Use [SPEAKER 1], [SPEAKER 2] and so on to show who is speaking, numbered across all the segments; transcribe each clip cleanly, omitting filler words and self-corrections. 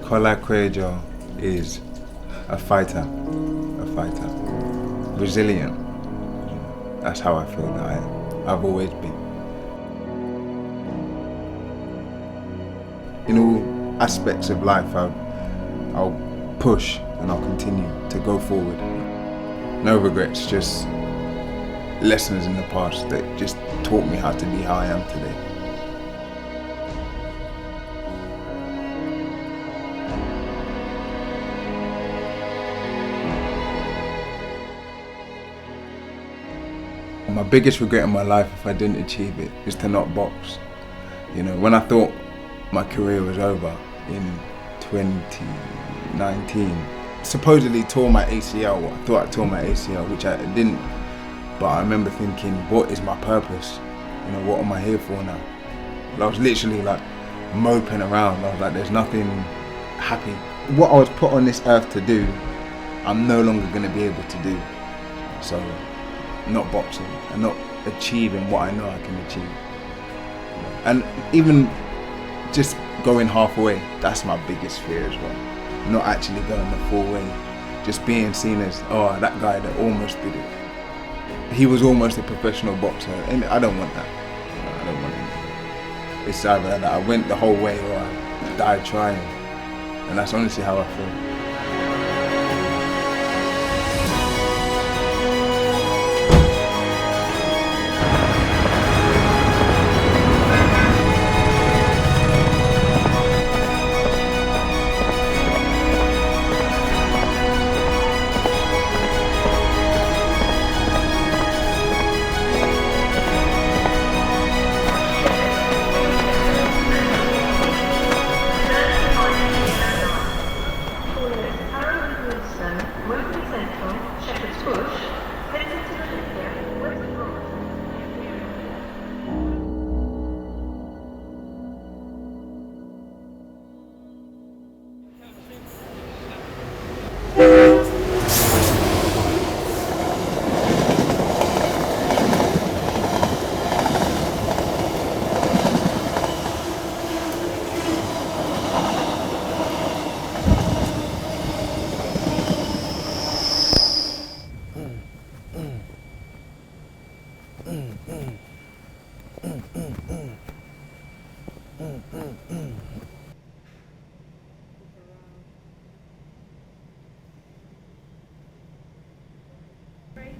[SPEAKER 1] Kola Koyejo is a fighter, resilient. That's how I feel that I've always been. In all aspects of life, I'll push and I'll continue to go forward. No regrets, just lessons in the past that just taught me how to be how I am today. My biggest regret in my life, if I didn't achieve it, is to not box. You know, when I thought my career was over in 2019, supposedly tore my ACL. I thought I tore my ACL, which I didn't. But I remember thinking, what is my purpose? You know, what am I here for now? I was literally like moping around. I was like, there's nothing happy. What I was put on this earth to do, I'm no longer going to be able to do. So, not boxing and not achieving what I know I can achieve. And even just going halfway, that's my biggest fear as well. Not actually going the full way, just being seen as, oh, that guy that almost did it. He was almost a professional boxer, and I don't want that. I don't want it. It's either that I went the whole way or I died trying, and that's honestly how I feel.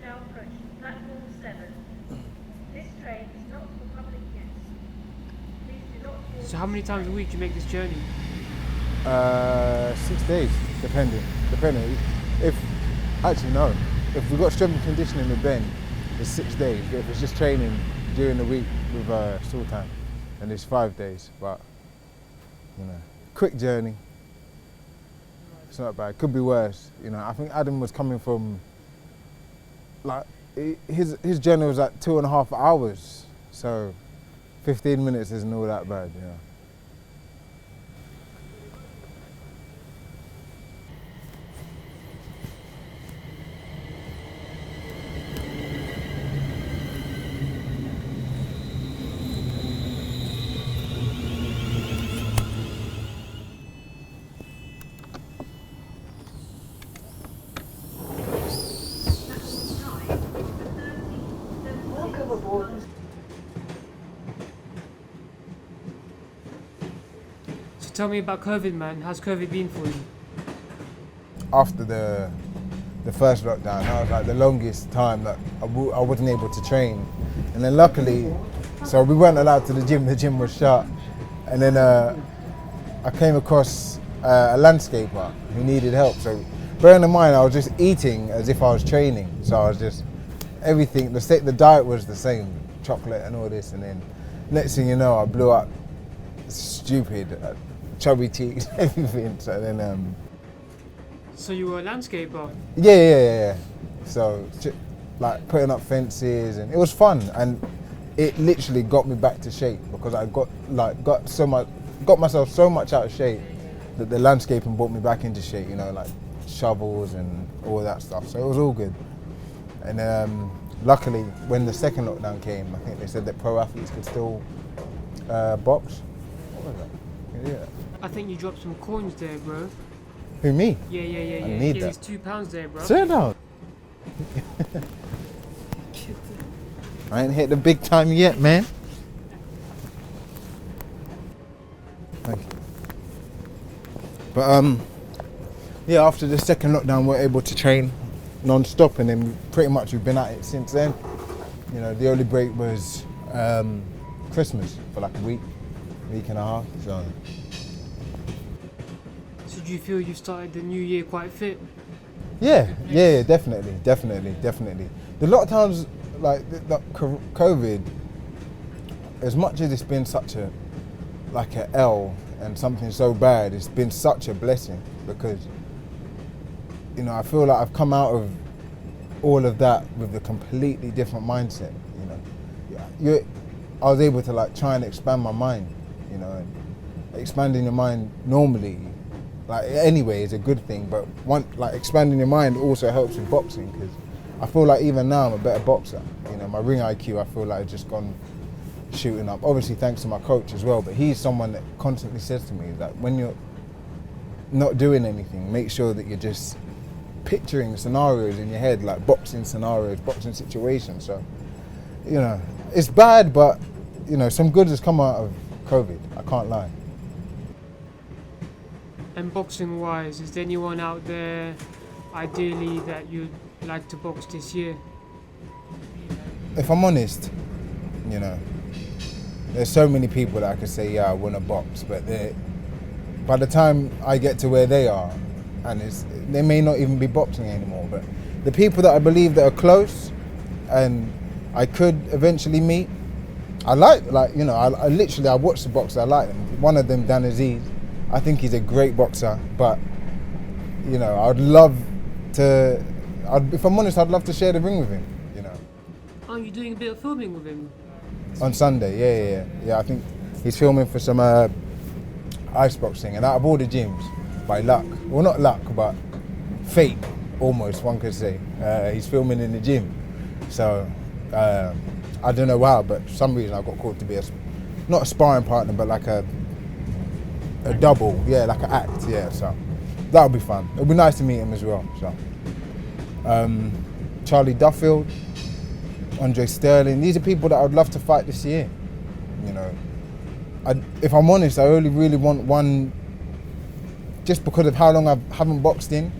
[SPEAKER 2] Now approach platform 7. This train is not for public guests. Please do not walk.
[SPEAKER 3] So how many times a week do you make this journey?
[SPEAKER 4] 6 days, depending. If we've got strength and conditioning with Ben, it's 6 days. But if it's just training during the week with Sultan, then it's 5 days. But you know, quick journey. It's not bad. Could be worse. You know, I think Adam was coming from. Like his journey was like 2.5 hours, so 15 minutes isn't all that bad, you know.
[SPEAKER 3] So tell me about COVID, man. How's COVID been for you?
[SPEAKER 4] After the first lockdown, that was like the longest time that I wasn't able to train. And then luckily, so we weren't allowed to the gym was shut. And then I came across a landscaper who needed help. So bearing in mind, I was just eating as if I was training. So I was just, everything, the diet was the same, chocolate and all this. And then next thing you know, I blew up, stupid, chubby cheeks, everything. So then,
[SPEAKER 3] So you were a landscaper?
[SPEAKER 4] Yeah. So like putting up fences, and it was fun, and it literally got me back to shape because I got myself so much out of shape that the landscaping brought me back into shape. You know, like shovels and all that stuff. So it was all good. And luckily, when the second lockdown came, I think they said that pro athletes could still box. What was that? Can you hear that?
[SPEAKER 3] I think you dropped some coins there, bro.
[SPEAKER 4] Who, me?
[SPEAKER 3] Yeah.
[SPEAKER 4] I need
[SPEAKER 3] yeah,
[SPEAKER 4] that.
[SPEAKER 3] there's £2 there, bro.
[SPEAKER 4] Sit down. I ain't hit the big time yet, man. Thank you. But yeah, after the second lockdown, we're able to train non-stop, and then pretty much we've been at it since then. You know, the only break was Christmas for like a week and a half. So
[SPEAKER 3] do you feel you started the new year quite fit?
[SPEAKER 4] yeah, definitely. The lockdowns, like the COVID, as much as it's been such a L and something so bad, it's been such a blessing, because you know, I feel like I've come out of all of that with a completely different mindset. You know, I was able to like try and expand my mind. You know, and expanding your mind normally, like anyway, is a good thing. But expanding your mind also helps with boxing, because I feel like even now I'm a better boxer. You know, my ring IQ, I feel like it's just gone shooting up. Obviously, thanks to my coach as well. But he's someone that constantly says to me that when you're not doing anything, make sure that you're just picturing scenarios in your head, like boxing scenarios, boxing situations. So, you know, it's bad, but you know, some good has come out of COVID. I can't lie.
[SPEAKER 3] And boxing wise, is there anyone out there ideally that you'd like to box this year?
[SPEAKER 4] If I'm honest, you know, there's so many people that I could say, yeah, I want to box, but by the time I get to where they are, and they may not even be boxing anymore, but the people that I believe that are close and I could eventually meet, I you know, I watch the boxers, I like them. One of them, Dan Azeez, I think he's a great boxer, but you know, if I'm honest, I'd love to share the ring with him, you know.
[SPEAKER 3] Oh, you're doing a bit of filming with him?
[SPEAKER 4] On Sunday, yeah. I think he's filming for some ice boxing, and out of all the gyms, by luck, well not luck, but fate, almost one could say, he's filming in the gym. So I don't know how, but for some reason I got called to be not a sparring partner, but like a double, yeah, like an act, yeah. So that'll be fun. It'll be nice to meet him as well. So Charlie Duffield, Andre Sterling, these are people that I'd love to fight this year. You know, if I'm honest, I only really want one, just because of how long I haven't boxed in,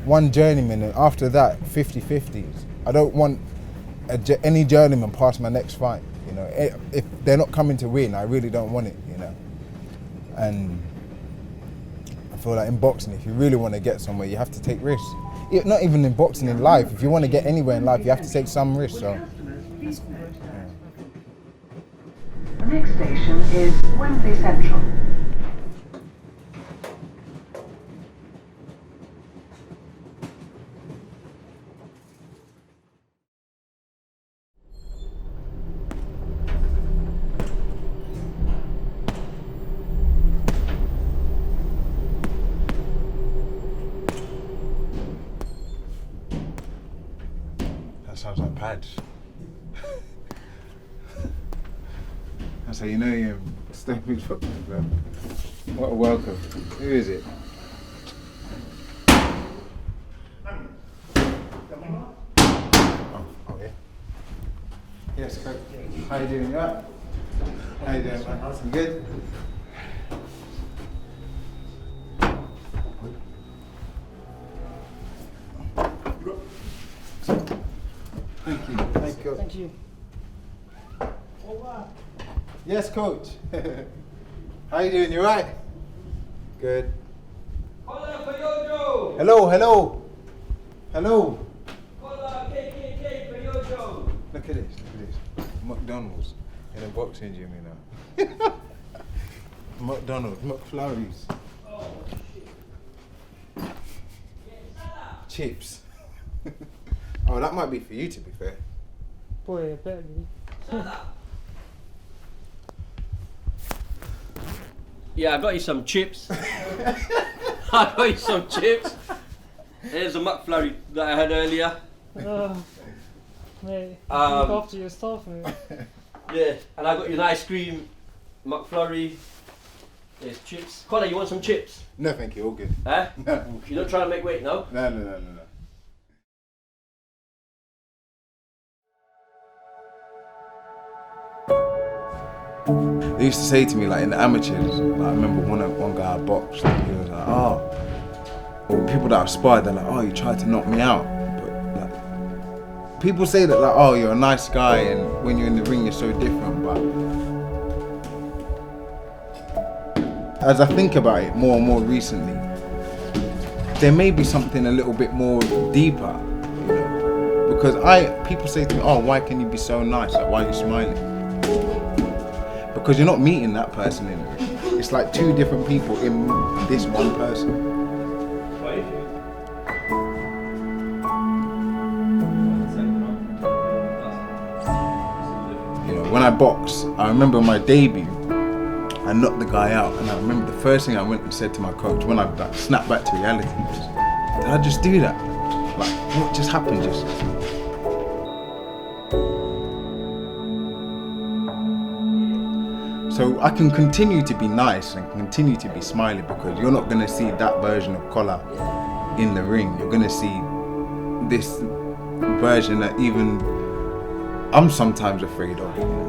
[SPEAKER 4] one journeyman, and after that, 50-50s. I don't want any journeyman past my next fight. You know, if they're not coming to win, I really don't want it. You know, and I feel like in boxing, if you really want to get somewhere, you have to take risks. Not even in boxing, in life. If you want to get anywhere in life, you have to take some risks. So.
[SPEAKER 5] The next station is Wembley Central.
[SPEAKER 1] That sounds like pads. That's how you know you're in Stonebridge Boxing Club. What a welcome. Who is it? Oh yeah. Yes, Coach. How you doing? You alright? How you doing, man? You good? Thank you. Thank you.
[SPEAKER 3] Thank you.
[SPEAKER 1] Yes, Coach. How you doing? You right? Good.
[SPEAKER 6] Kola Koyejo.
[SPEAKER 1] Hello.
[SPEAKER 6] Kola Koyejo.
[SPEAKER 1] Look at this. McDonald's in a boxing gym, you know. McDonald's, McFlurries.
[SPEAKER 6] Oh, shit.
[SPEAKER 1] Chips. Oh, that might be for you, to be fair.
[SPEAKER 3] Boy, I better be.
[SPEAKER 6] Yeah, I got you some chips. Here's a McFlurry that I had earlier.
[SPEAKER 3] Oh, mate, look after your stuff, mate.
[SPEAKER 6] Yeah, and I got you an ice cream McFlurry. There's chips. Kola, you want some chips?
[SPEAKER 1] No, thank you. All good.
[SPEAKER 6] Huh?
[SPEAKER 1] No, all good.
[SPEAKER 6] You're not trying to make weight, no?
[SPEAKER 1] No. They used to say to me, like in the amateurs, like, I remember one guy I boxed, he was like, oh, or people that I've sparred, they're like, oh, you tried to knock me out. But like, people say that, like, oh, you're a nice guy, and when you're in the ring, you're so different. But as I think about it more and more recently, there may be something a little bit more deeper, you know, because people say to me, oh, why can you be so nice? Like, why are you smiling? Because you're not meeting that person in it. It's like two different people in this one person. You know, when I box, I remember my debut, I knocked the guy out, and I remember the first thing I went and said to my coach when I like, snapped back to reality was, did I just do that? Like, what just happened just? So I can continue to be nice and continue to be smiley because you're not going to see that version of Kola in the ring. You're going to see this version that even I'm sometimes afraid of. You know?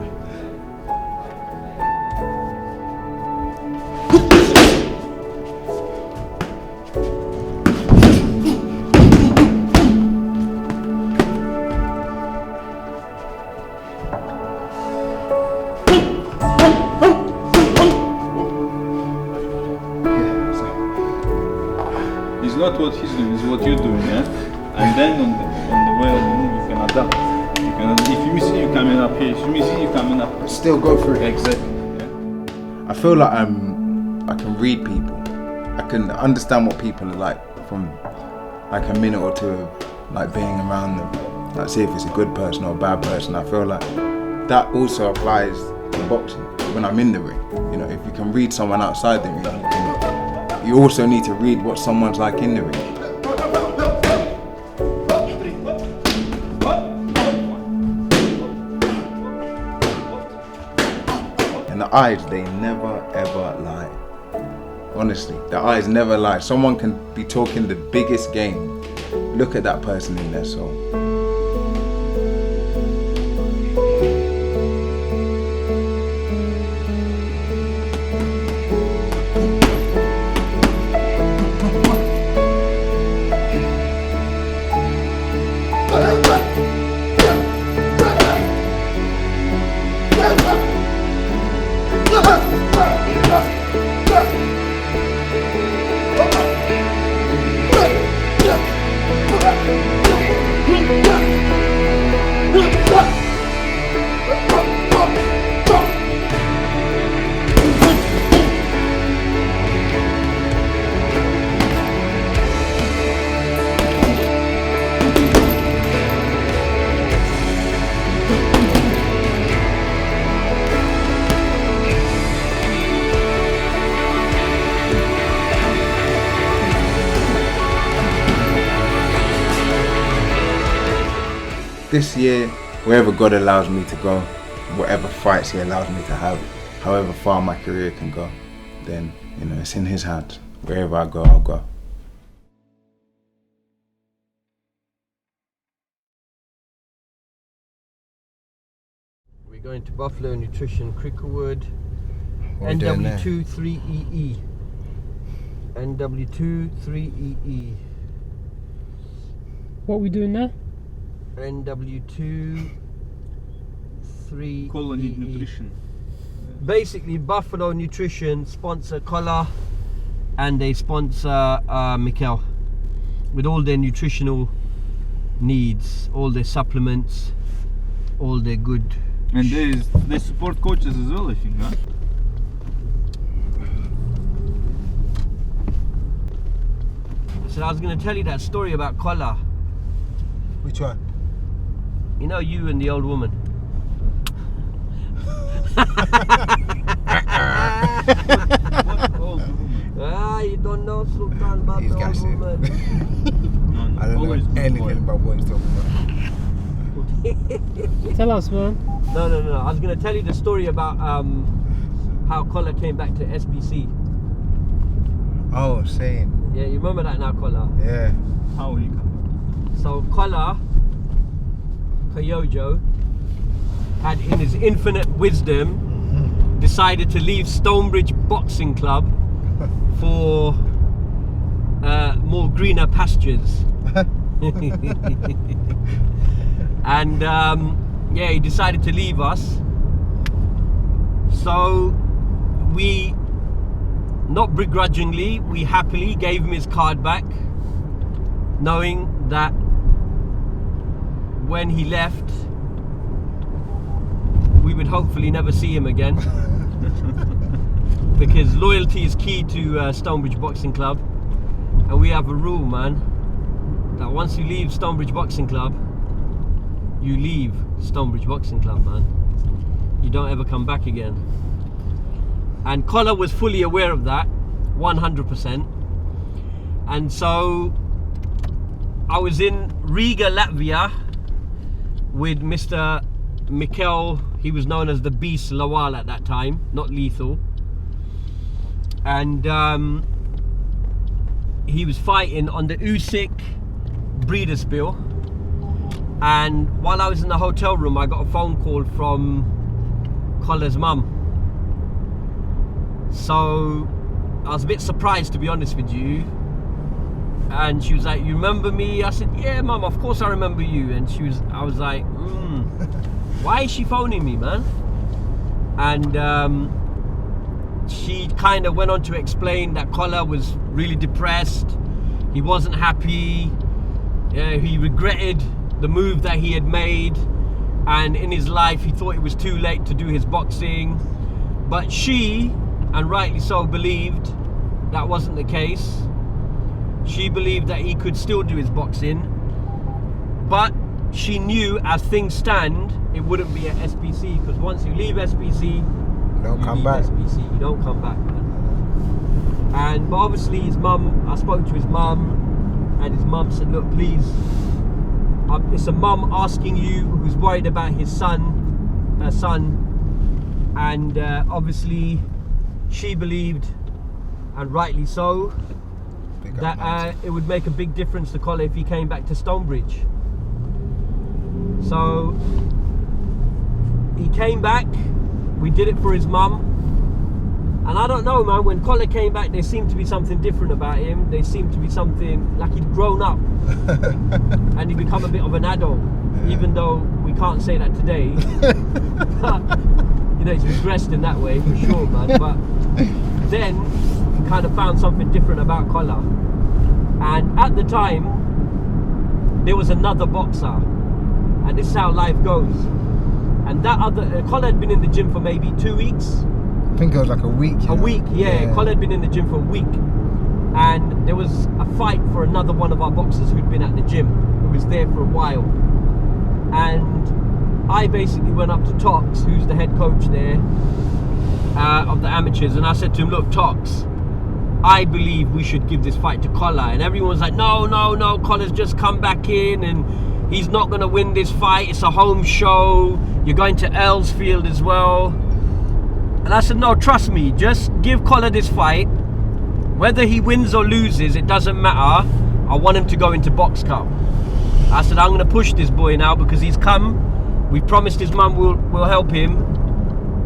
[SPEAKER 7] It's not what he's doing, it's what you're doing, yeah? And then on the way on the move, you can adapt. If you miss it, you're coming up here. If you miss it, you're coming up.
[SPEAKER 1] Still go through it.
[SPEAKER 7] Exactly.
[SPEAKER 1] I feel like I can read people. I can understand what people are like from like a minute or two of like being around them. Like see if it's a good person or a bad person. I feel like that also applies to boxing when I'm in the ring. You know, if you can read someone outside the ring, you also need to read what someone's like in the ring. And the eyes, they never ever lie. Honestly, the eyes never lie. Someone can be talking the biggest game. Look at that person in their soul. This year, wherever God allows me to go, whatever fights He allows me to have, however far my career can go, then, you know, it's in His hands. Wherever I go, I'll go.
[SPEAKER 6] We're going to Buffalo Nutrition, Cricklewood,
[SPEAKER 4] What are we doing there?
[SPEAKER 6] NW2 3EE. NW2 3EE.
[SPEAKER 3] What are we doing now?
[SPEAKER 6] NW2 3EE.
[SPEAKER 7] Kola need nutrition.
[SPEAKER 6] Basically, Buffalo Nutrition sponsor Kola and they sponsor Mikel with all their nutritional needs, all their supplements, all their good.
[SPEAKER 7] And they support coaches as well, I think, huh?
[SPEAKER 6] So I was going to tell you that story about Kola.
[SPEAKER 4] Which one?
[SPEAKER 6] You know, you and the old woman. You don't know Sultan about
[SPEAKER 4] He's
[SPEAKER 6] the old
[SPEAKER 4] gassing.
[SPEAKER 6] woman.
[SPEAKER 4] I don't
[SPEAKER 7] Always
[SPEAKER 4] know
[SPEAKER 7] good
[SPEAKER 4] anything
[SPEAKER 7] boy.
[SPEAKER 4] about what he's talking about.
[SPEAKER 3] Tell us, man.
[SPEAKER 6] No. I was going to tell you the story about how Kola came back to SBC.
[SPEAKER 4] Oh, saying.
[SPEAKER 6] Yeah, you remember that now, Kola?
[SPEAKER 4] Yeah.
[SPEAKER 7] How he come?
[SPEAKER 6] So Kola Koyejo had, in his infinite wisdom, decided to leave Stonebridge Boxing Club for more greener pastures. And yeah, he decided to leave us. So we, not begrudgingly, we happily gave him his card back, knowing that when he left, we would hopefully never see him again. Because loyalty is key to Stonebridge Boxing Club, and we have a rule, man, that once you leave Stonebridge Boxing Club, you leave Stonebridge Boxing Club, man. You don't ever come back again. And Kola was fully aware of that, 100%. And so I was in Riga, Latvia with Mr. Mikel. He was known as the Beast Lawal at that time, not Lethal. And he was fighting on the Usyk Breeders' Bill. And while I was in the hotel room, I got a phone call from Kola's mum. So I was a bit surprised, to be honest with you. And she was like, "You remember me?" I said, "Yeah, mum, of course I remember you." And I was like, why is she phoning me, man? And she kind of went on to explain that Kola was really depressed. He wasn't happy. He regretted the move that he had made, and in his life he thought it was too late to do his boxing. But she, and rightly so, believed that wasn't the case. She believed that he could still do his boxing, but she knew, as things stand, it wouldn't be at SBC, because once you leave SBC,
[SPEAKER 4] You don't come back.
[SPEAKER 6] SBC, you don't come back, man. But obviously his mum, I spoke to his mum, and his mum said, "Look, please, it's a mum asking you who's worried about her son, and obviously she believed, and rightly so, that it would make a big difference to Kola if he came back to Stonebridge." So he came back, we did it for his mum. And I don't know, man, when Kola came back, there seemed to be something different about him. There seemed to be something, like he'd grown up and he'd become a bit of an adult, even though we can't say that today. But, you know, he's regressed in that way, for sure, man. But then we kind of found something different about Kola. And at the time, there was another boxer, and this is how life goes. And that other, Kola had been in the gym for maybe 2 weeks.
[SPEAKER 4] I think it was like a week.
[SPEAKER 6] A week, yeah. Kola had been in the gym for a week. And there was a fight for another one of our boxers who'd been at the gym, who was there for a while. And I basically went up to Tox, who's the head coach there of the amateurs, and I said to him, "Look, Tox, I believe we should give this fight to Kola." And everyone's like, no, Kola's just come back in and he's not going to win this fight. It's a home show. You're going to Earlsfield as well. And I said, "No, trust me, just give Kola this fight. Whether he wins or loses, it doesn't matter. I want him to go into Box Cup." I said, "I'm going to push this boy now because he's come. We promised his mum we'll help him.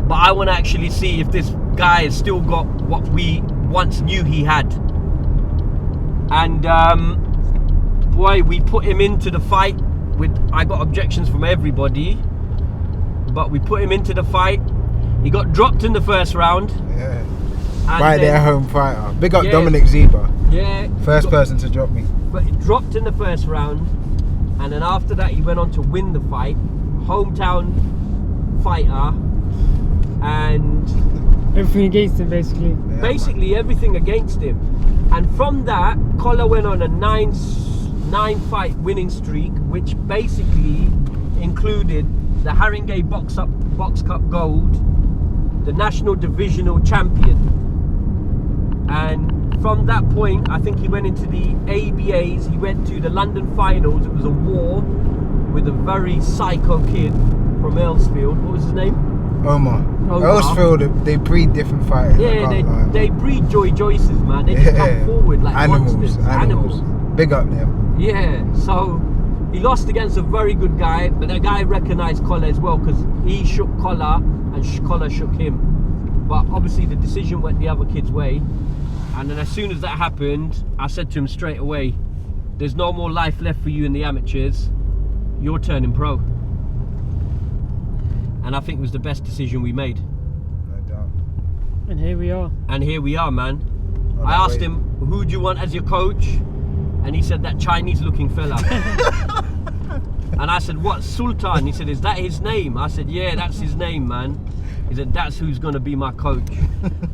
[SPEAKER 6] But I want to actually see if this guy has still got what we once knew he had." And boy, we put him into the fight I got objections from everybody, but we put him into the fight. He got dropped in the first round.
[SPEAKER 4] Yeah.
[SPEAKER 6] And
[SPEAKER 4] By their home fighter. Big up Dominic Zeba.
[SPEAKER 6] Yeah.
[SPEAKER 4] First person to drop me.
[SPEAKER 6] But he dropped in the first round, and then after that he went on to win the fight. Hometown fighter, and
[SPEAKER 3] Everything against him, basically.
[SPEAKER 4] Yeah,
[SPEAKER 6] basically everything against him. And from that, Kola went on a nine fight winning streak, which basically included the Haringey Box Cup Gold, the National Divisional Champion. And from that point, I think he went into the ABAs, he went to the London Finals. It was a war with a very psycho kid from Earlsfield. What was his name?
[SPEAKER 4] Omar. I always feel that they breed different fighters.
[SPEAKER 6] Yeah, they breed Joy Joyces, man. They just come forward like monsters. Animals.
[SPEAKER 4] Big up them.
[SPEAKER 6] Yeah, so he lost against a very good guy, but that guy recognised Kola as well because he shook Kola and Kola shook him. But obviously the decision went the other kid's way. And then as soon as that happened, I said to him straight away, there's no more life left for you in the amateurs. You're turning pro. And I think it was the best decision we made.
[SPEAKER 4] No doubt.
[SPEAKER 3] And here we are.
[SPEAKER 6] And here we are, man. I asked him, who do you want as your coach? And he said, that Chinese looking fella. And I said, what, Sultan? He said, is that his name? I said, yeah, that's his name, man. He said, that's who's going to be my coach.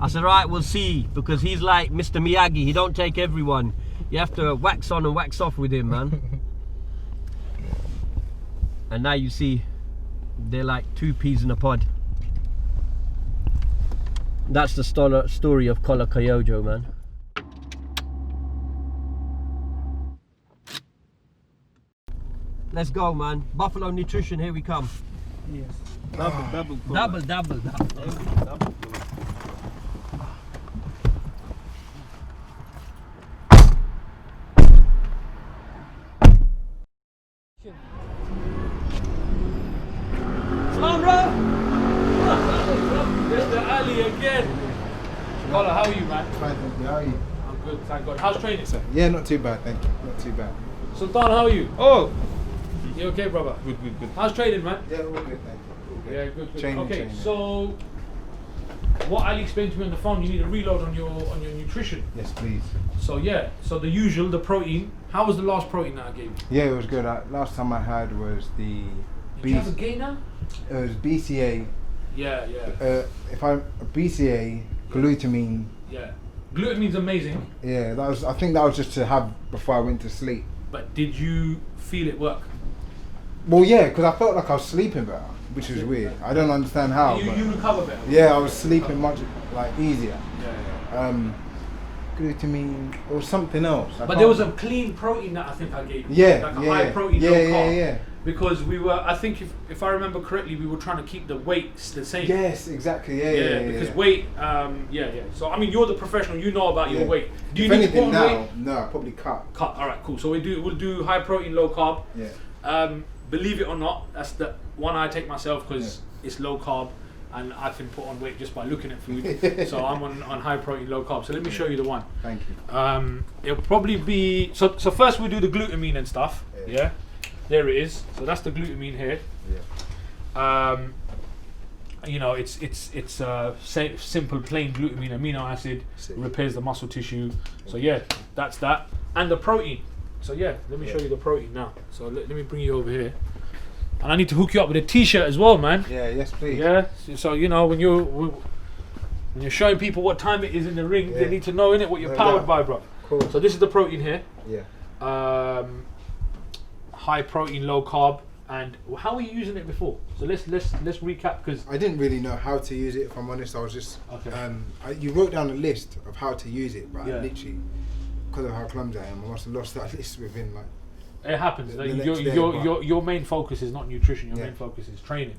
[SPEAKER 6] I said, all right, we'll see. Because he's like Mr. Miyagi. He don't take everyone. You have to wax on and wax off with him, man. And now you see, they're like two peas in a pod. That's the story of Kola Koyejo, man. Let's go, man. Buffalo Nutrition, here we come.
[SPEAKER 3] Yes.
[SPEAKER 6] Double.
[SPEAKER 8] Mr. Ali again. Kola, how are you, man?
[SPEAKER 4] Fine, thank you. How are you?
[SPEAKER 8] I'm good, thank God. How's training, sir?
[SPEAKER 4] Yeah, not too bad, thank you. Not too bad.
[SPEAKER 8] Sultan, how are you?
[SPEAKER 7] Oh,
[SPEAKER 8] You okay, brother?
[SPEAKER 7] good.
[SPEAKER 8] How's training, man?
[SPEAKER 4] Yeah, all good, thank you. All good.
[SPEAKER 8] Yeah, good.
[SPEAKER 4] Training,
[SPEAKER 8] Okay,
[SPEAKER 4] training.
[SPEAKER 8] so what Ali explained to me on the phone, you need a reload on your nutrition.
[SPEAKER 4] Yes, please.
[SPEAKER 8] So yeah, so the usual, the protein. How was the last protein that I gave you?
[SPEAKER 4] Yeah, it was good. Last time I had was the
[SPEAKER 8] Did you have a gainer?
[SPEAKER 4] it was BCA.
[SPEAKER 8] Yeah.
[SPEAKER 4] BCA, glutamine.
[SPEAKER 8] Yeah. Glutamine's amazing,
[SPEAKER 4] Yeah, I think that was just to have before I went to sleep.
[SPEAKER 8] but did you feel it work?
[SPEAKER 4] Well, yeah, because I felt like I was sleeping better, which was weird. I don't understand how.
[SPEAKER 8] You
[SPEAKER 4] but
[SPEAKER 8] recover better.
[SPEAKER 4] yeah, I was sleeping much easier.
[SPEAKER 8] Yeah.
[SPEAKER 4] Glutamine or something else.
[SPEAKER 8] But there was a clean protein that I think I gave you.
[SPEAKER 4] Yeah,
[SPEAKER 8] Like a
[SPEAKER 4] yeah,
[SPEAKER 8] high protein,
[SPEAKER 4] yeah,
[SPEAKER 8] low
[SPEAKER 4] yeah,
[SPEAKER 8] carb.
[SPEAKER 4] yeah.
[SPEAKER 8] Because we were, I think if I remember correctly, we were trying to keep the weights the same.
[SPEAKER 4] Yes, exactly. Yeah.
[SPEAKER 8] Because weight, yeah. So I mean, you're the professional. You know about your
[SPEAKER 4] Yeah.
[SPEAKER 8] weight. Do you
[SPEAKER 4] If
[SPEAKER 8] need to put
[SPEAKER 4] anything
[SPEAKER 8] on
[SPEAKER 4] now,
[SPEAKER 8] weight?
[SPEAKER 4] no, probably cut.
[SPEAKER 8] Cut. All right, cool. So we'll do high protein, low carb.
[SPEAKER 4] Yeah.
[SPEAKER 8] Believe it or not, that's the one I take myself because it's low carb, and I can put on weight just by looking at food. So I'm on high protein, low carb. So let me show you the one.
[SPEAKER 4] Thank you.
[SPEAKER 8] It'll probably be so first we do the glutamine and stuff. Yeah. There it is. So that's the glutamine here.
[SPEAKER 4] Yeah.
[SPEAKER 8] You know, it's simple plain glutamine amino acid, repairs the muscle tissue. So yeah, that's that. And the protein. So yeah, let me show you the protein now. So let me bring you over here. And I need to hook you up with a t-shirt as well, man.
[SPEAKER 4] Yeah. Yes, please.
[SPEAKER 8] Yeah. So you know when you're showing people what time it is in the ring, they need to know innit what you're powered by, bro.
[SPEAKER 4] Cool.
[SPEAKER 8] So this is the protein here.
[SPEAKER 4] Yeah.
[SPEAKER 8] High protein, low carb, and how were you using it before? So let's recap because
[SPEAKER 4] I didn't really know how to use it. If I'm honest, I was just. You wrote down a list of how to use it, but I literally, because of how clumsy I am, I must have lost that list within like.
[SPEAKER 8] It happens.
[SPEAKER 4] The next day,
[SPEAKER 8] Your main focus is not nutrition. Your main focus is training.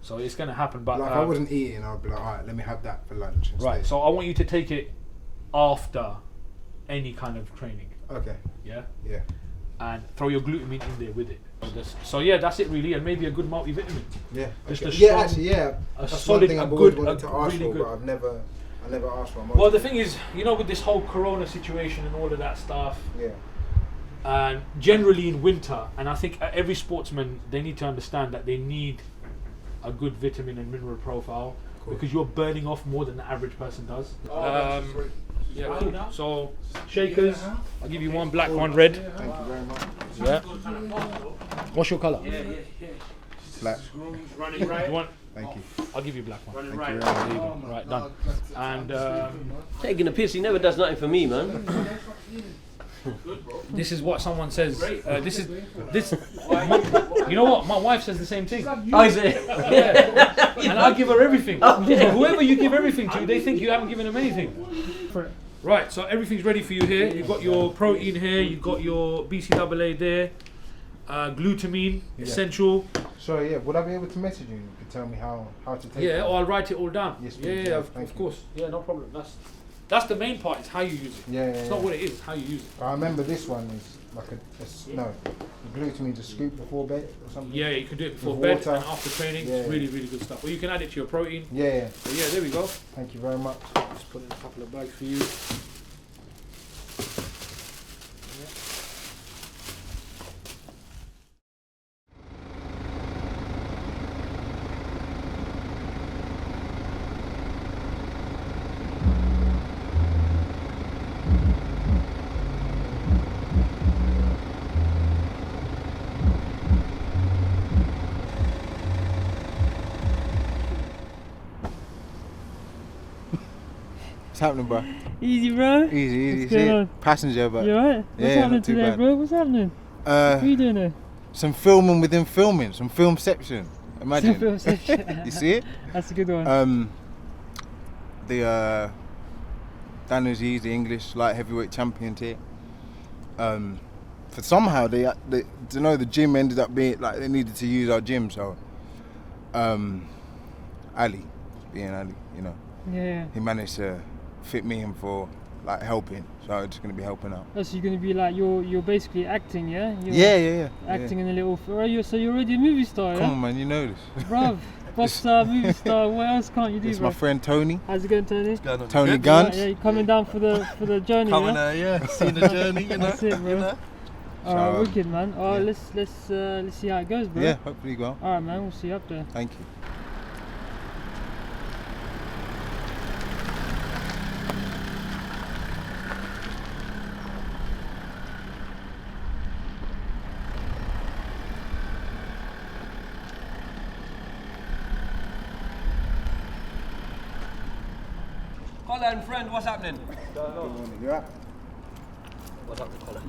[SPEAKER 8] So it's gonna happen. But
[SPEAKER 4] like if I wasn't eating, I'd be like, all right, let me have that for lunch. Instead.
[SPEAKER 8] Right. So I want you to take it after any kind of training.
[SPEAKER 4] Okay.
[SPEAKER 8] Yeah.
[SPEAKER 4] Yeah.
[SPEAKER 8] And throw your glutamine in there with it. So yeah, that's it really, and maybe a good multivitamin.
[SPEAKER 4] Yeah.
[SPEAKER 8] Just
[SPEAKER 4] okay.
[SPEAKER 8] a
[SPEAKER 4] Yeah,
[SPEAKER 8] strong,
[SPEAKER 4] actually, yeah.
[SPEAKER 8] a
[SPEAKER 4] That's
[SPEAKER 8] solid,
[SPEAKER 4] one thing
[SPEAKER 8] a
[SPEAKER 4] I've always
[SPEAKER 8] good,
[SPEAKER 4] wanted to ask
[SPEAKER 8] really
[SPEAKER 4] for,
[SPEAKER 8] good.
[SPEAKER 4] but I never asked for.
[SPEAKER 8] Well, the thing is, you know, with this whole Corona situation and all of that stuff, and generally in winter, and I think every sportsman, they need to understand that they need a good vitamin and mineral profile because you're burning off more than the average person does. Yeah, cool. So shakers, I'll give you one black, one red.
[SPEAKER 4] Thank you very much.
[SPEAKER 8] Yeah. What's your colour?
[SPEAKER 4] Black.
[SPEAKER 8] You want?
[SPEAKER 4] Thank you.
[SPEAKER 8] I'll give you black one.
[SPEAKER 4] Thank you very
[SPEAKER 8] There you
[SPEAKER 4] much.
[SPEAKER 8] go. Right, done. And
[SPEAKER 6] Taking a piss, he never does nothing for me, man.
[SPEAKER 8] this is what someone says. This. You know what? My wife says the same thing.
[SPEAKER 6] Oh, is it?
[SPEAKER 8] Yeah. And I give her everything. So whoever you give everything to, they think you haven't given them anything. Right. So everything's ready for you here. You've got your protein here. You've got your BCAA there. Glutamine essential.
[SPEAKER 4] Sorry, yeah. Would I be able to message you tell me how to take
[SPEAKER 8] Yeah,
[SPEAKER 4] that.
[SPEAKER 8] or I'll write it all down.
[SPEAKER 4] Yes,
[SPEAKER 8] yeah,
[SPEAKER 4] please,
[SPEAKER 8] yeah,
[SPEAKER 4] yeah,
[SPEAKER 8] of
[SPEAKER 4] thank you.
[SPEAKER 8] course. Yeah, no problem. That's the main part. Is how you use it.
[SPEAKER 4] Yeah,
[SPEAKER 8] It's not what it is. It's how you use it.
[SPEAKER 4] I remember this one is like no, the glutamine to scoop before bed or something.
[SPEAKER 8] Yeah, you can do it before
[SPEAKER 4] With
[SPEAKER 8] bed
[SPEAKER 4] water.
[SPEAKER 8] and after training.
[SPEAKER 4] Yeah,
[SPEAKER 8] It's really, really good stuff. Or you can add it to your protein.
[SPEAKER 4] Yeah.
[SPEAKER 8] But yeah, there we go.
[SPEAKER 4] Thank you very much.
[SPEAKER 8] Just put in a couple of bags for you.
[SPEAKER 4] What's happening, bro?
[SPEAKER 9] Easy, bro.
[SPEAKER 4] Easy.
[SPEAKER 9] What's going on?
[SPEAKER 4] Passenger, but
[SPEAKER 9] You alright? What's
[SPEAKER 4] yeah,
[SPEAKER 9] happening
[SPEAKER 4] not too
[SPEAKER 9] today,
[SPEAKER 4] bad.
[SPEAKER 9] bro? What's happening? What are you doing there?
[SPEAKER 4] Some filming within filming, some filmception. Imagine.
[SPEAKER 9] Filmception.
[SPEAKER 4] You see it?
[SPEAKER 9] That's a good one.
[SPEAKER 4] The Dan Azeez, the English light heavyweight champion here. For somehow they the gym ended up being like they needed to use our gym, so Ali, being Ali, you know,
[SPEAKER 9] Yeah.
[SPEAKER 4] he managed to fit me in for like helping, so I'm just gonna be helping out.
[SPEAKER 9] Oh, so you're gonna be like you're basically acting, yeah? You're
[SPEAKER 4] Yeah.
[SPEAKER 9] Acting in a little. So you're already a movie star,
[SPEAKER 4] Come
[SPEAKER 9] yeah?
[SPEAKER 4] on, man, you know this.
[SPEAKER 9] Bruv, boxer, movie star. What else can't you do,
[SPEAKER 4] It's
[SPEAKER 9] bro?
[SPEAKER 4] my friend Tony.
[SPEAKER 9] How's it going, Tony?
[SPEAKER 4] Tony Guns.
[SPEAKER 9] Yeah, you coming down for the journey, yeah?
[SPEAKER 10] Seeing the journey, you know.
[SPEAKER 9] That's it, bro.
[SPEAKER 10] You know?
[SPEAKER 9] Alright,
[SPEAKER 4] So,
[SPEAKER 9] wicked, man. Alright,
[SPEAKER 4] yeah.
[SPEAKER 9] let's see how it goes, bro.
[SPEAKER 4] Yeah, hopefully you go.
[SPEAKER 9] Alright, man. We'll see you up there.
[SPEAKER 4] Thank you.
[SPEAKER 6] Kola and friend, what's happening?
[SPEAKER 4] You up?
[SPEAKER 6] What's happening, Kola?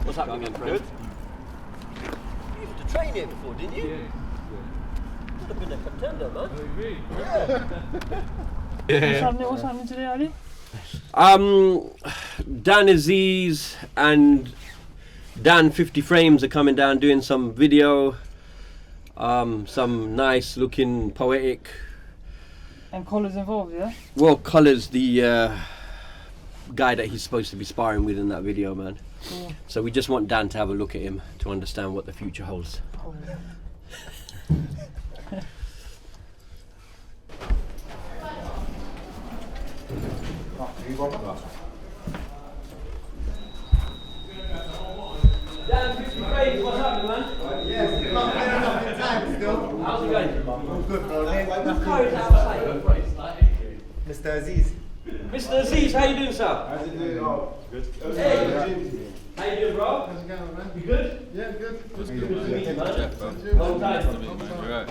[SPEAKER 6] What's happening, then, friend? You used to train here before, didn't you? Yeah. Could have been a contender, man.
[SPEAKER 9] What's happening today, Ali?
[SPEAKER 6] Dan Azeez and Dan 50 Frames are coming down doing some video. Some nice looking poetic.
[SPEAKER 9] And Cola's involved, yeah?
[SPEAKER 6] Well, Cola's the guy that he's supposed to be sparring with in that video, man.
[SPEAKER 9] Cool.
[SPEAKER 6] So we just want Dan to have a look at him to understand what the future holds. Dan 50 Frames, what's happening, man?
[SPEAKER 11] Yes, time still.
[SPEAKER 6] How's it going?
[SPEAKER 11] Good, bro.
[SPEAKER 6] Who carries it outside?
[SPEAKER 11] Mr. Azeez.
[SPEAKER 6] Mr. Azeez, how you doing, sir?
[SPEAKER 11] How's it doing? Oh, good.
[SPEAKER 6] Hey, how you doing, bro?
[SPEAKER 11] How's it going, man?
[SPEAKER 6] You good?
[SPEAKER 11] Yeah, good.
[SPEAKER 6] Good to meet you, man. Long time.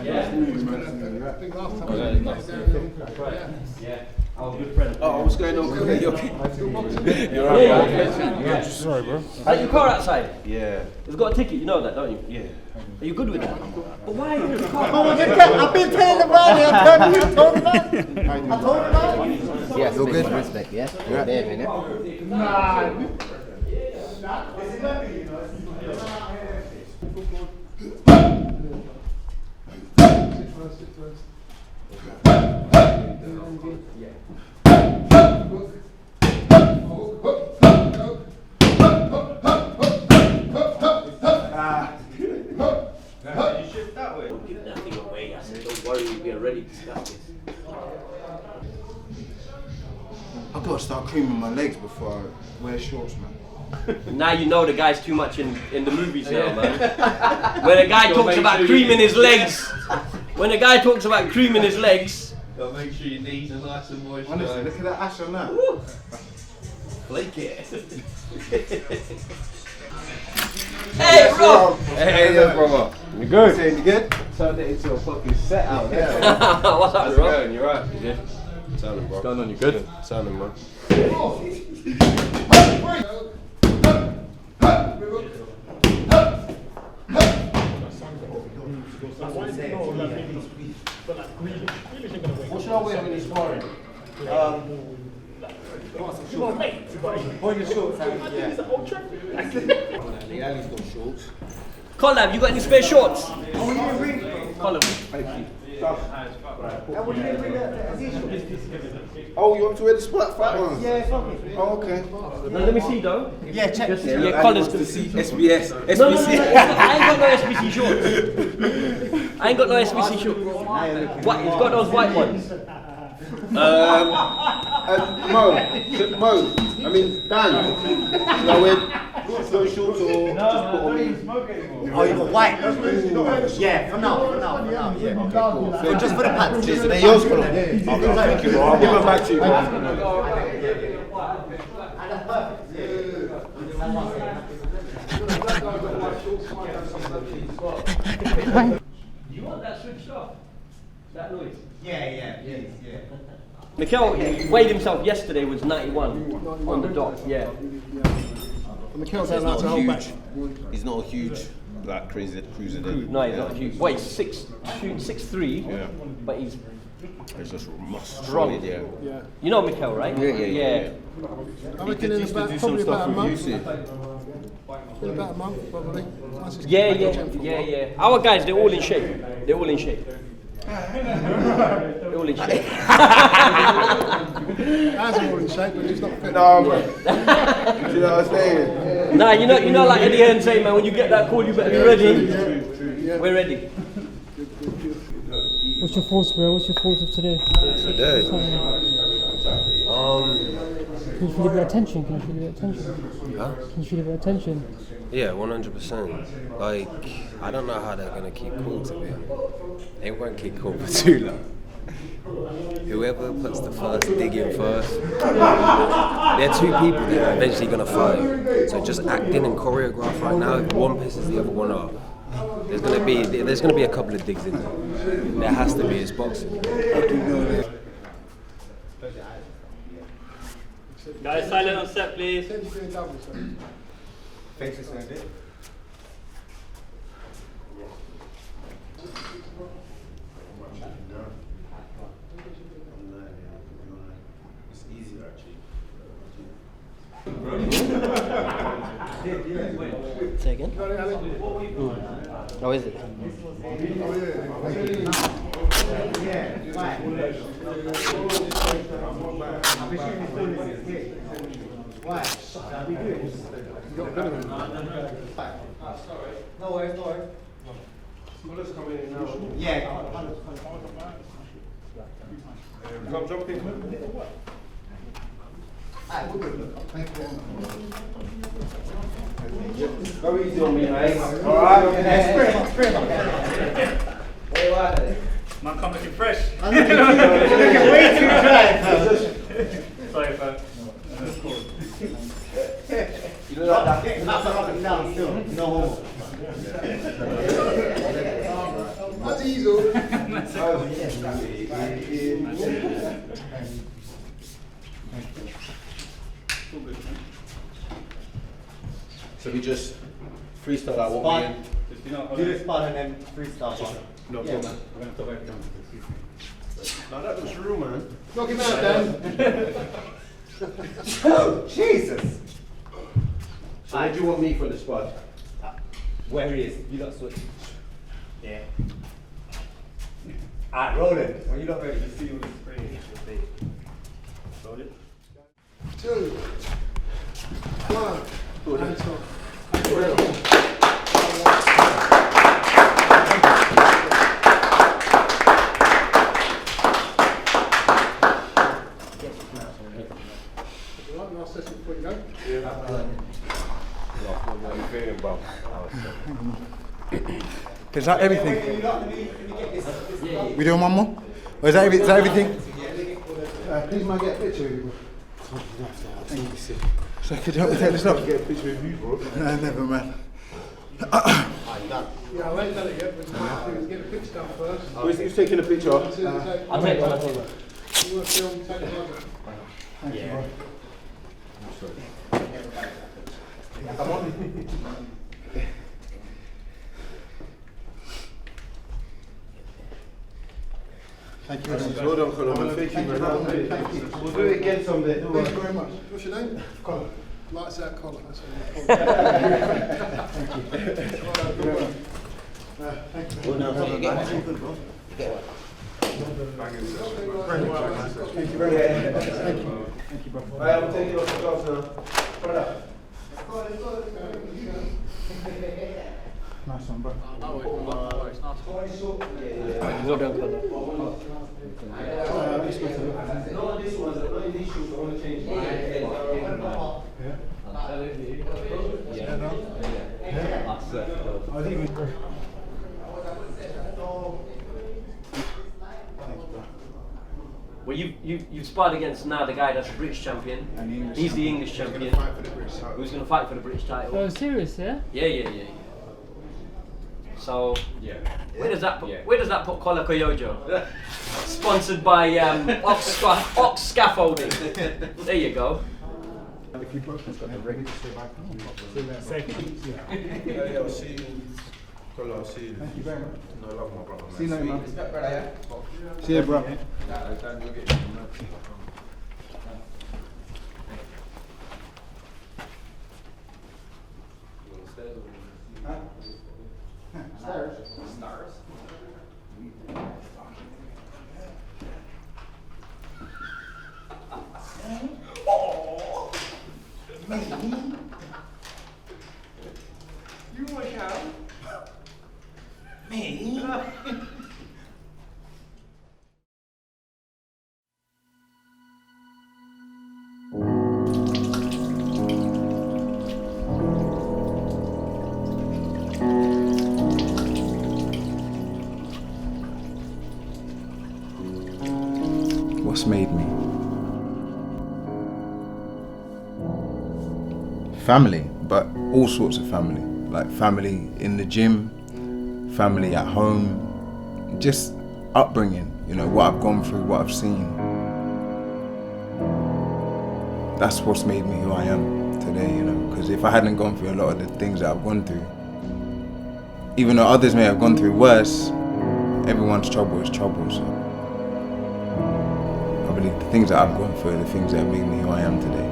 [SPEAKER 6] Yeah. Yeah. Our good friend.
[SPEAKER 10] Oh, what's going on? You okay?
[SPEAKER 6] You're right.
[SPEAKER 10] Yeah. Sorry, bro.
[SPEAKER 6] How's your car outside?
[SPEAKER 10] Yeah.
[SPEAKER 6] It's got a ticket, you know that, don't you?
[SPEAKER 10] Yeah.
[SPEAKER 6] Are you good with that? But why are you in the car?
[SPEAKER 11] I've been telling about it. I told him about it. I told him about it.
[SPEAKER 10] Yes, you're good. Respect, yeah? You're there, innit?
[SPEAKER 6] You shift that way. Don't give that thing away. I said, don't worry, we are ready to discuss this.
[SPEAKER 1] I've got to start creaming my legs before I wear shorts, man.
[SPEAKER 6] Now you know the guy's too much in the movies now, man. When a guy talks about creaming his legs,
[SPEAKER 10] Gotta make sure your knees are nice and moist.
[SPEAKER 1] Honestly, look at that ash on that.
[SPEAKER 10] Flake it.
[SPEAKER 6] Hey, bro!
[SPEAKER 10] Hey, yeah, brother.
[SPEAKER 1] You good? Saying you good?
[SPEAKER 10] Turned it into a fucking set out there.
[SPEAKER 6] What's happening, bro?
[SPEAKER 10] You right? You good? Sounding, bro. What's going on? You good? Sounding, man.
[SPEAKER 11] What should I wear when he's sparring? Point your shorts out. Yeah.
[SPEAKER 10] The alley's got shorts.
[SPEAKER 6] Kola, have you got any spare shorts?
[SPEAKER 11] Oh, yeah, really?
[SPEAKER 6] follow me. Thank you.
[SPEAKER 10] Oh, you want to wear the spot fight on?
[SPEAKER 11] Yeah, fuck it.
[SPEAKER 10] Oh, okay.
[SPEAKER 6] Now, let me see though.
[SPEAKER 11] Yeah, check.
[SPEAKER 6] Yeah, colours.
[SPEAKER 10] To see SBS. SBC.
[SPEAKER 6] No, I ain't got no SBC shorts. I ain't got no SBC shorts. What? He's got those white ones.
[SPEAKER 10] Mo, I mean, Dan, should I wear those shorts or just put on me?
[SPEAKER 11] Oh, you got white? Yeah, for now. Yeah, okay, cool. So just for the pants.
[SPEAKER 10] They're yours, Kola? Okay, thank you, bro. I'll give them back to you, bro.
[SPEAKER 6] You want that switched off? That noise?
[SPEAKER 11] Yeah.
[SPEAKER 6] Mikel weighed himself yesterday, was 91 on the dot, yeah.
[SPEAKER 10] Mikel's not huge. He's not a huge, like, cruiser then.
[SPEAKER 6] No, he's not huge. Wait, 6'3",
[SPEAKER 10] Yeah.
[SPEAKER 6] but he's
[SPEAKER 10] He's just
[SPEAKER 6] strong.
[SPEAKER 10] Yeah.
[SPEAKER 6] You know Mikel, right?
[SPEAKER 10] Yeah.
[SPEAKER 12] I reckon in about, probably about a month. In about a month, probably.
[SPEAKER 6] Yeah. Our guys, they're all in shape. They're all in shape. They're all in shape.
[SPEAKER 12] Ours are all in shape, but just not fit.
[SPEAKER 10] No, man. Do you know what I'm saying?
[SPEAKER 6] Nah, you know, like Eddie Hearn say, man, when you get that call, you better be ready. We're ready.
[SPEAKER 9] What's your thoughts, bro? What's your thoughts of today?
[SPEAKER 10] Today?
[SPEAKER 9] Can you feel a bit of tension?
[SPEAKER 13] Huh?
[SPEAKER 9] Can you feel a bit of tension?
[SPEAKER 13] Yeah, 100%. Like, I don't know how they're gonna keep cool, to be honest. They won't keep cool for too long. Whoever puts the first dig in first, they're two people that are eventually gonna fight. So just acting and choreograph right now, if one pisses the other one off, there's gonna be a couple of digs in there. There has to be. It's boxing.
[SPEAKER 14] Guys, silent on set, please.
[SPEAKER 11] Thanks for saying it.
[SPEAKER 10] It's easier, actually.
[SPEAKER 6] Say again? Oh, is it?
[SPEAKER 11] No worries. Yeah.
[SPEAKER 10] Jump in.
[SPEAKER 11] Go easy on me, mate. Alright, spray him up.
[SPEAKER 14] Man, come looking fresh.
[SPEAKER 11] Looking way too dry.
[SPEAKER 14] Sorry, fam.
[SPEAKER 11] You know that that's up and down still. No homo.
[SPEAKER 12] That's easy.
[SPEAKER 10] So we just freestyle out what we in.
[SPEAKER 11] Do the spot and then freestyle.
[SPEAKER 10] No problem. Now that looks real, man.
[SPEAKER 12] Knock him out, Dan.
[SPEAKER 11] Oh, Jesus!
[SPEAKER 10] So where do you want me for the spot?
[SPEAKER 11] Where he is, you lot switch. Yeah. Alright, roll it. When you're not ready, you see all the spray. Roll it.
[SPEAKER 12] 2, 1. Hands off. Last session before you go.
[SPEAKER 10] What are you feeling, bro?
[SPEAKER 4] Is that everything? We doing one more? Or is that everything?
[SPEAKER 12] Please, man, get a picture of you.
[SPEAKER 4] Thank you, sir. So could you help me take this up?
[SPEAKER 10] Get a picture of you, bro.
[SPEAKER 4] No, never, man.
[SPEAKER 12] Yeah, I ain't done it yet, but let's get a picture done first.
[SPEAKER 10] Who's taking a picture?
[SPEAKER 6] I'll take one.
[SPEAKER 12] You want to film, take it over.
[SPEAKER 4] Thank you, bro.
[SPEAKER 11] Come on.
[SPEAKER 4] Thank you.
[SPEAKER 10] Well done, Kola, man. Thank you, man.
[SPEAKER 11] Thank you. We'll do it again someday.
[SPEAKER 12] Thank you very much. What's your name? Kola. Lights out, Kola. That's what
[SPEAKER 4] Thank you.
[SPEAKER 10] Well, no, it's good, bro. Get one.
[SPEAKER 1] Thank you very much. Thank you, bro.
[SPEAKER 10] Alright, I'm taking off the gloves now. Brother.
[SPEAKER 1] Nice one, bro.
[SPEAKER 6] Well done, Kola.
[SPEAKER 10] No, this one's not in these shoes. I want to change it.
[SPEAKER 6] Well, you've sparred against now the guy that's the British champion. He's the English champion. Who's going to fight for the British title?
[SPEAKER 9] Oh, serious, yeah?
[SPEAKER 6] Yeah. So, where does that put Kola Koyejo? Sponsored by Ox Scaffolding. There you go.
[SPEAKER 1] If you both got the ring, just back.
[SPEAKER 10] Yeah, I'll see you. Kola, I'll see you.
[SPEAKER 1] Thank you very much.
[SPEAKER 10] No, I love my brother, man.
[SPEAKER 1] See you later, man.
[SPEAKER 10] Respect, brother, yeah?
[SPEAKER 1] See you, bro.
[SPEAKER 10] Stars. Oh, me? You want to have me?
[SPEAKER 1] What's made me? Family, but all sorts of family. Like family in the gym, family at home, just upbringing, you know, what I've gone through, what I've seen. That's what's made me who I am today, you know, because if I hadn't gone through a lot of the things that I've gone through, even though others may have gone through worse, everyone's trouble is trouble, so I believe the things that I've gone through are the things that have made me who I am today.